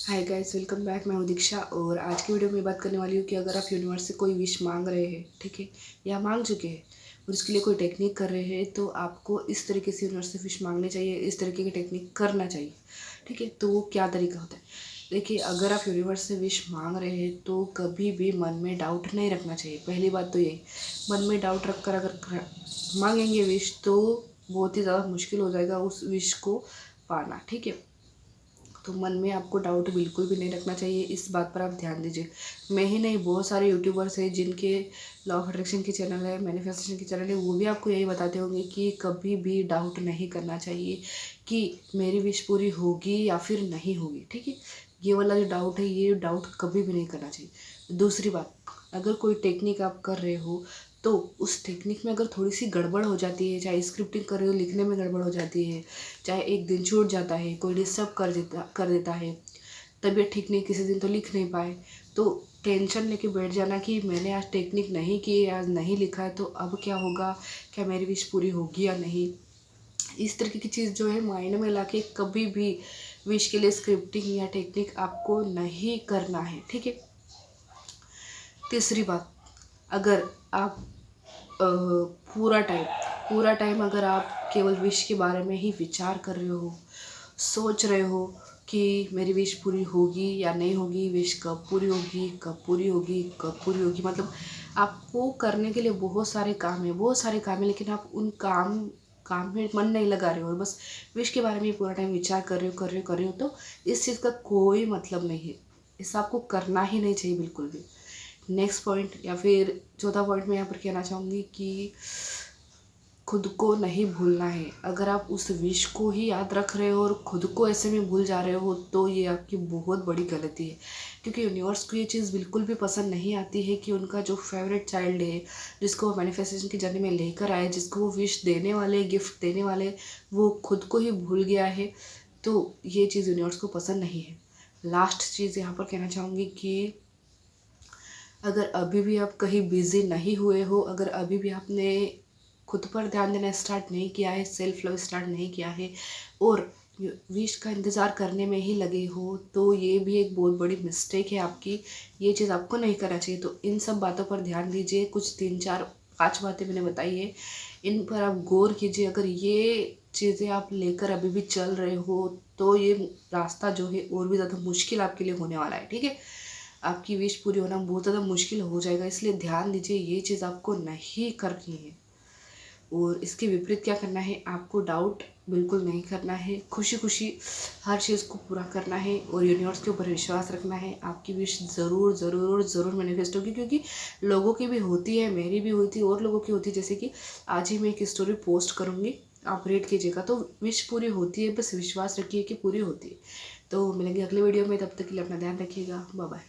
Hi guys, welcome back. मैं हूँ दीक्षा और आज की वीडियो में बात करने वाली हूँ कि अगर आप यूनिवर्स से कोई विश मांग रहे हैं, ठीक है, या मांग चुके हैं और इसके लिए कोई टेक्निक कर रहे हैं, तो आपको इस तरीके से यूनिवर्स से विश मांगनी चाहिए, इस तरीके की टेक्निक करना चाहिए। ठीक है, तो वो क्या तरीका होता है? देखिए, अगर आप यूनिवर्स से विश मांग रहे हैं तो कभी भी मन में डाउट नहीं रखना चाहिए। पहली बात तो यही, मन में डाउट रख कर अगर मांगेंगे विश तो बहुत ही ज़्यादा मुश्किल हो जाएगा उस विश को पाना। ठीक है, तो मन में आपको डाउट बिल्कुल भी नहीं रखना चाहिए, इस बात पर आप ध्यान दीजिए। मैं ही नहीं, बहुत सारे यूट्यूबर्स हैं जिनके लॉ ऑफ अट्रैक्शन के चैनल है, मैनिफेस्टेशन के चैनल है, वो भी आपको यही बताते होंगे कि कभी भी डाउट नहीं करना चाहिए कि मेरी विश पूरी होगी या फिर नहीं होगी। ठीक है, ये वाला जो डाउट है, ये डाउट कभी भी नहीं करना चाहिए। दूसरी बात, अगर कोई टेक्निक आप कर रहे हो तो उस टेक्निक में अगर थोड़ी सी गड़बड़ हो जाती है, चाहे स्क्रिप्टिंग कर रहे हो, लिखने में गड़बड़ हो जाती है, चाहे एक दिन छूट जाता है, कोई डिस्टर्ब कर देता है, तबीयत ठीक नहीं, किसी दिन तो लिख नहीं पाए, तो टेंशन लेके बैठ जाना कि मैंने आज टेक्निक नहीं की है, आज नहीं लिखा है, तो अब क्या होगा, क्या मेरी विश पूरी होगी या नहीं। इस तरीके की चीज़ जो है माइंड में लाके कभी भी विश के लिए स्क्रिप्टिंग या टेक्निक आपको नहीं करना है। ठीक है। तीसरी बात, अगर आप पूरा टाइम अगर आप केवल विश के बारे में ही विचार कर रहे हो, सोच रहे हो कि मेरी विश पूरी होगी या नहीं होगी, विश कब पूरी होगी, कब पूरी होगी, कब पूरी होगी, मतलब आपको करने के लिए बहुत सारे काम है, लेकिन आप उन काम काम में मन नहीं लगा रहे हो और बस विश के बारे में पूरा टाइम विचार कर रहे हो, तो इस चीज़ का कोई मतलब नहीं है। इसे आपको करना ही नहीं चाहिए बिल्कुल भी। नेक्स्ट पॉइंट या फिर चौथा पॉइंट मैं यहाँ पर कहना चाहूँगी कि खुद को नहीं भूलना है। अगर आप उस विश को ही याद रख रहे हो और खुद को ऐसे में भूल जा रहे हो तो ये आपकी बहुत बड़ी गलती है, क्योंकि यूनिवर्स को ये चीज़ बिल्कुल भी पसंद नहीं आती है कि उनका जो फेवरेट चाइल्ड है, जिसको वो मैनिफेस्टेशन की जर्नी में लेकर आए, जिसको वो विश देने वाले, गिफ्ट देने वाले, वो खुद को ही भूल गया है, तो ये चीज़ यूनिवर्स को पसंद नहीं है। लास्ट चीज़ यहाँ पर कहना चाहूँगी कि अगर अभी भी आप कहीं बिज़ी नहीं हुए हो, अगर अभी भी आपने खुद पर ध्यान देना स्टार्ट नहीं किया है, सेल्फ लव स्टार्ट नहीं किया है और विश का इंतज़ार करने में ही लगे हो, तो ये भी एक बहुत बड़ी मिस्टेक है आपकी। ये चीज़ आपको नहीं करना चाहिए। तो इन सब बातों पर ध्यान दीजिए। कुछ 3 4 5 बातें मैंने बताई है, इन पर आप गौर कीजिए। अगर ये चीज़ें आप लेकर अभी भी चल रहे हो तो ये रास्ता जो है और भी ज़्यादा मुश्किल आपके लिए होने वाला है। ठीक है, आपकी विश पूरी होना बहुत ज़्यादा मुश्किल हो जाएगा, इसलिए ध्यान दीजिए, ये चीज़ आपको नहीं करनी है। और इसके विपरीत क्या करना है, आपको डाउट बिल्कुल नहीं करना है, खुशी खुशी हर चीज़ को पूरा करना है और यूनिवर्स के ऊपर विश्वास रखना है। आपकी विश ज़रूर ज़रूर ज़रूर मैनिफेस्ट होगी, क्योंकि लोगों की भी होती है, मेरी भी हुई थी और लोगों की होती है। जैसे कि आज ही मैं एक स्टोरी पोस्ट करूँगी, आप रीड कीजिएगा, तो विश पूरी होती है, बस विश्वास रखिए कि पूरी होती है। तो मिलेंगे अगले वीडियो में, तब तक के लिए अपना ध्यान रखिएगा। Bye bye.